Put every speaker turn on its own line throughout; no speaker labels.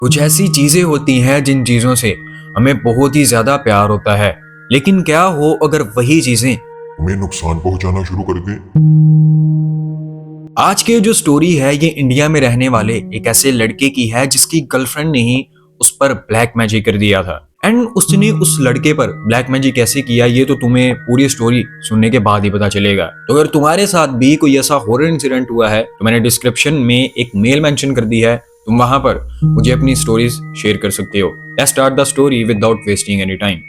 कुछ ऐसी चीजें होती हैं जिन चीजों से हमें बहुत ही ज्यादा प्यार होता है, लेकिन क्या हो अगर वही चीजें
तुम्हें नुकसान पहुंचाना शुरू कर दे।
आज की जो स्टोरी है ये इंडिया में रहने वाले एक ऐसे लड़के की है जिसकी गर्लफ्रेंड ने ही उस पर ब्लैक मैजिक कर दिया था। एंड उसने उस लड़के पर ब्लैक मैजिक कैसे किया ये तो तुम्हें पूरी स्टोरी सुनने के बाद ही पता चलेगा। तो अगर तुम्हारे साथ भी कोई ऐसा हॉरर इंसिडेंट हुआ है तो मैंने डिस्क्रिप्शन में एक मेल मेंशन कर दी है, तुम वहां पर मुझे अपनी स्टोरीज शेयर कर सकते हो। Let's start the story without wasting any time.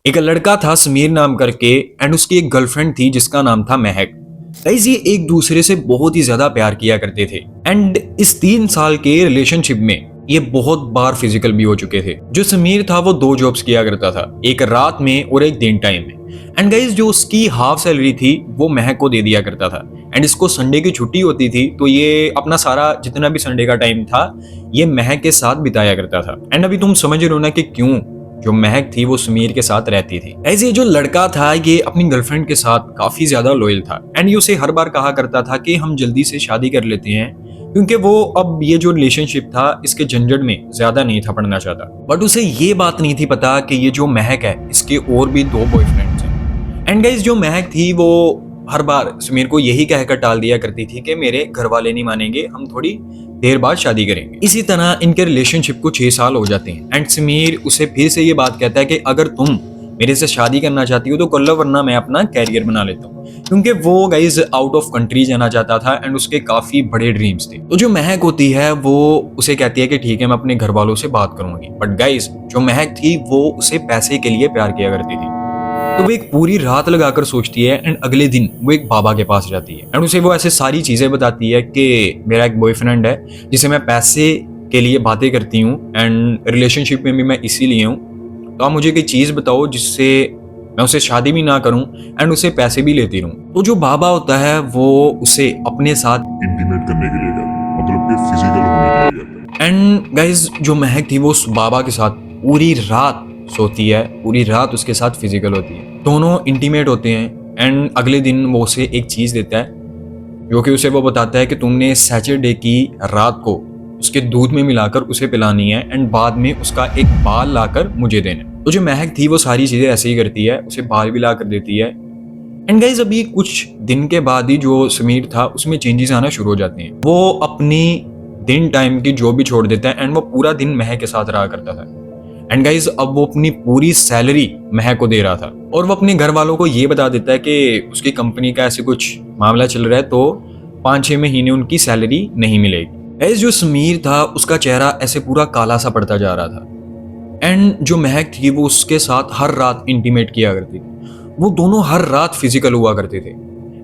एक लड़का था समीर नाम करके एंड उसकी एक गर्लफ्रेंड थी जिसका नाम था महक। गाइस ये एक दूसरे से बहुत ही ज्यादा प्यार किया करते थे एंड इस 3 साल के रिलेशनशिप में ये बहुत बार फिजिकल भी हो चुके थे। जो समीर था वो 2 जॉब्स किया करता था, एक रात में और एक दिन टाइम में। एंड गाइस जो उसकी हाफ सैलरी थी वो महक को दे दिया करता था। एंड इसको संडे की छुट्टी होती थी तो ये अपना सारा जितना भी संडे का टाइम था ये महक के साथ बिताया करता था। एंड अभी तुम समझ रहे हो ना कि क्यों जो महक थी वो समीर के साथ रहती थी। ऐसे जो लड़का था ये अपनी गर्लफ्रेंड के साथ काफी ज्यादा लॉयल था एंड ये उसे हर बार कहा करता था कि हम जल्दी से शादी कर लेते हैं, क्योंकि वो अब ये जो रिलेशनशिप था इसके झंझट में ज्यादा नहीं था पड़ना चाहता। बट उसे ये बात नहीं थी पता कि ये जो महक है इसके और भी 2 बॉयफ्रेंड्स हैं। एंड गाइस जो महक थी वो हर बार समीर को यही कहकर टाल दिया करती थी कि मेरे घर वाले नहीं मानेंगे, हम थोड़ी देर बाद शादी करेंगे। इसी तरह इनके रिलेशनशिप को 6 साल हो जाते हैं एंड समीर उसे फिर से ये बात कहता है कि अगर तुम मेरे से शादी करना चाहती हो तो कर लो, वरना मैं अपना कैरियर बना लेता हूँ। क्योंकि वो गाइज आउट ऑफ कंट्री जाना चाहता था एंड उसके काफी बड़े ड्रीम्स थे। तो जो महक होती है वो उसे कहती है कि ठीक है मैं अपने घर वालों से बात करूंगी। बट गाइज जो महक थी वो उसे पैसे के लिए प्यार किया करती थी। तो वो एक पूरी रात लगाकर सोचती है एंड अगले दिन वो एक बाबा के पास जाती है एंड उसे वो ऐसे सारी चीजें बताती है कि मेरा एक बॉयफ्रेंड है जिसे मैं पैसे के लिए बातें करती हूँ एंड रिलेशनशिप में भी मैं इसीलिए हूँ, तो आप मुझे कोई चीज बताओ जिससे मैं उसे शादी भी ना करूं एंड उसे पैसे भी लेती रहूं। तो जो बाबा होता है वो उसे अपने साथ
इंटीमेट करने के लिए कहता, मतलब कि फिजिकल होने के लिए कहता।
एंड गाइज जो महक थी वो उस बाबा के साथ पूरी रात सोती है, पूरी रात उसके साथ फिजिकल होती है, दोनों इंटीमेट होते हैं। एंड अगले दिन वो उसे एक चीज देता है जो कि उसे वो बताता है कि तुमने सैटरडे की रात को उसके दूध में मिलाकर उसे पिलानी है एंड बाद में उसका एक बाल लाकर मुझे देना। तो जो महक थी वो सारी चीजें ऐसे ही करती है, उसे बाल भी ला कर देती है। एंड गाइज अभी कुछ दिन के बाद ही जो समीर था उसमें चेंजेस आना शुरू हो जाते हैं। वो अपनी दिन टाइम की जॉब भी छोड़ देता है एंड वो पूरा दिन महक के साथ रहा करता था। एंड गाइज अब वो अपनी पूरी सैलरी महक को दे रहा था और वो अपने घर वालों को ये बता देता है कि उसकी कंपनी का ऐसे कुछ मामला चल रहा है तो 5-6 महीने उनकी सैलरी नहीं मिलेगी। ऐसे जो समीर था उसका चेहरा ऐसे पूरा काला सा पड़ता जा रहा था एंड जो महक थी वो उसके साथ हर रात इंटीमेट किया करती थी, वो दोनों हर रात फिजिकल हुआ करते थे।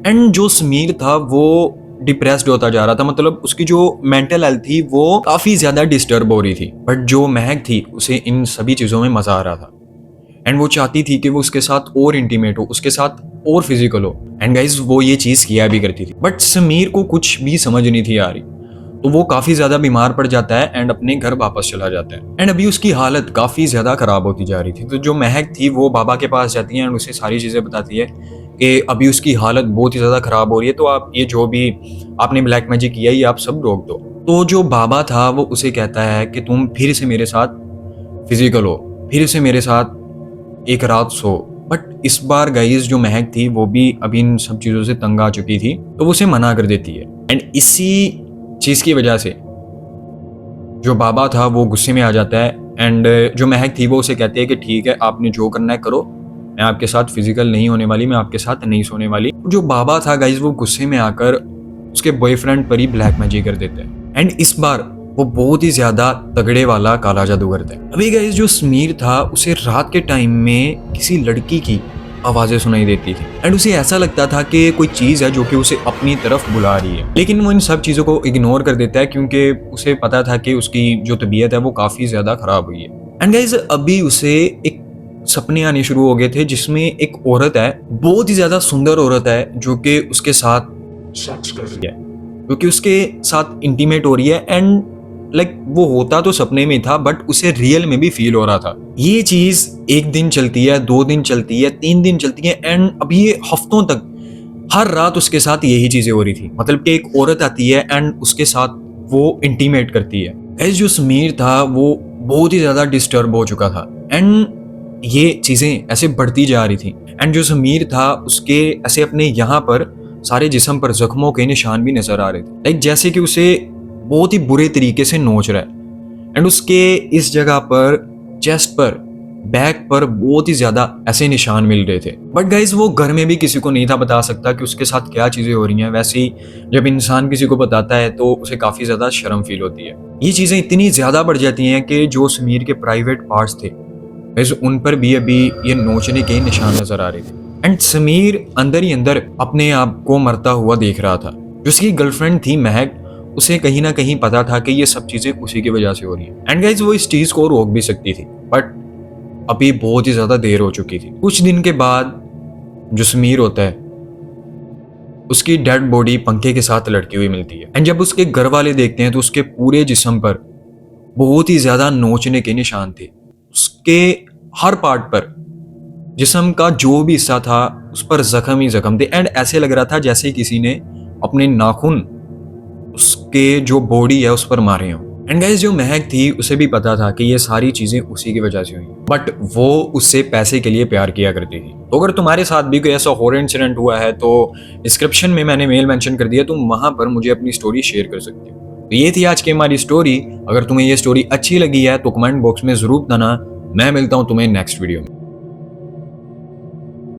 एंड जो समीर था वो डिप्रेस्ड होता जा रहा था, मतलब उसकी जो मेंटल हेल्थ थी वो काफी ज्यादा डिस्टर्ब हो रही थी। बट जो महक थी उसे इन सभी चीजों में मजा आ रहा था एंड वो चाहती थी कि वो उसके साथ और इंटीमेट हो, उसके साथ और फिजिकल हो। एंड गाइज वो ये चीज किया भी करती थी। बट समीर को कुछ भी समझ नहीं थी आ रही, तो वो काफी ज्यादा बीमार पड़ जाता है एंड अपने घर वापस चला जाता है। एंड अभी उसकी हालत काफी ज्यादा खराब होती जा रही थी। तो जो महक थी वो बाबा के पास जाती है एंड उसे सारी चीजें बताती है कि अभी उसकी हालत बहुत ही ज्यादा खराब हो रही है, तो आप ये जो भी आपने ब्लैक मैजिक किया ये आप सब रोक दो। तो जो बाबा था वो उसे कहता है कि तुम फिर से मेरे साथ फिजिकल हो, फिर से मेरे साथ एक रात सो। बट इस बार गाइस जो महक थी वो भी अभी इन सब चीजों से तंग आ चुकी थी तो वो उसे मना कर देती है। एंड इसी चीज की वजह से जो बाबा था वो गुस्से में आ जाता है एंड जो महक थी वो उसे कहती है कि ठीक है आपने जो करना है करो, मैं आपके साथ फिजिकल नहीं होने वाली, मैं आपके साथ नहीं सोने वाली। जो बाबा था गाइज वो गुस्से में आकर उसके बॉयफ्रेंड पर ही ब्लैक मैजिक कर देते हैं एंड इस बार वो बहुत ही ज्यादा तगड़े वाला काला जादू करते हैं। अभी गाइज जो समीर था उसे रात के टाइम में किसी लड़की की आवाजें सुनाई देती थी एंड उसे ऐसा लगता था कि कोई चीज है जो कि उसे अपनी तरफ बुला रही है, लेकिन वो इन सब चीजों को इग्नोर कर देता है क्योंकि उसे पता था कि उसकी जो तबीयत है वो काफी ज्यादा खराब हुई है। एंड गाइज अभी उसे एक सपने आने शुरू हो गए थे जिसमें एक औरत है, बहुत ही ज्यादा सुंदर औरत है जो कि उसके साथ सेक्स कर रही है, जो कि उसके साथ इंटीमेट हो रही है। एंड लाइक वो होता तो सपने में था बट उसे रियल में भी फील हो रहा था। ये चीज एक दिन चलती है, 2 दिन चलती है, 3 दिन चलती है एंड अभी ये हफ्तों तक हर रात उसके साथ यही चीजें हो रही थी। मतलब कि एक औरत आती है एंड उसके साथ वो इंटीमेट करती है। गाइस जो समीर था वो बहुत ही ज़्यादा डिस्टर्ब हो चुका था एंड ये चीज़ें ऐसे बढ़ती जा रही थी एंड जो समीर था उसके ऐसे अपने यहाँ पर सारे जिस्म पर जख्मों के निशान भी नजर आ रहे थे, लाइक जैसे कि उसे बहुत ही बुरे तरीके से नोच रहा है एंड उसके इस जगह पर चेस्ट पर बैक पर बहुत ही ज्यादा ऐसे निशान मिल रहे थे। बट गाइज वो घर में भी किसी को नहीं था बता सकता कि उसके साथ क्या चीजें हो रही हैं। वैसे ही जब इंसान किसी को बताता है तो उसे काफी ज्यादा शर्म फील होती है। ये चीजें इतनी ज्यादा बढ़ जाती हैं कि जो समीर के प्राइवेट पार्ट्स थे गाइज उन पर भी अभी ये नोचने के निशान नजर आ रहे थे एंड समीर अंदर ही अंदर अपने आप को मरता हुआ देख रहा था। जो उसकी गर्लफ्रेंड थी महक, उसे कहीं ना कहीं पता था कि ये सब चीजें उसी की वजह से हो रही हैं एंड गाइज वो इस चीज को रोक भी सकती थी, बट अभी बहुत ही ज्यादा देर हो चुकी थी। कुछ दिन के बाद जो समीर होता है उसकी डेड बॉडी पंखे के साथ लटकी हुई मिलती है एंड जब उसके घर वाले देखते हैं तो उसके पूरे जिस्म पर बहुत ही ज्यादा नोचने के निशान थे। उसके हर पार्ट पर जिस्म का जो भी हिस्सा था उस पर जख्म ही जख्म थे एंड ऐसे लग रहा था जैसे किसी ने अपने नाखून उसके जो बॉडी है उस पर मारे हों। एंड गाइस जो महक थी उसे भी पता था कि ये सारी चीजें उसी की वजह से हुई, बट वो उससे पैसे के लिए प्यार किया करती थी। तो अगर तुम्हारे साथ भी कोई ऐसा हॉरर इंसिडेंट हुआ है तो डिस्क्रिप्शन में मैंने मेल मेंशन कर दिया, तुम वहां पर मुझे अपनी स्टोरी शेयर कर सकते हो। तो ये थी आज की हमारी स्टोरी। अगर तुम्हें ये स्टोरी अच्छी लगी है तो कमेंट बॉक्स में जरूर बताना। मैं मिलता हूं तुम्हें नेक्स्ट वीडियो में।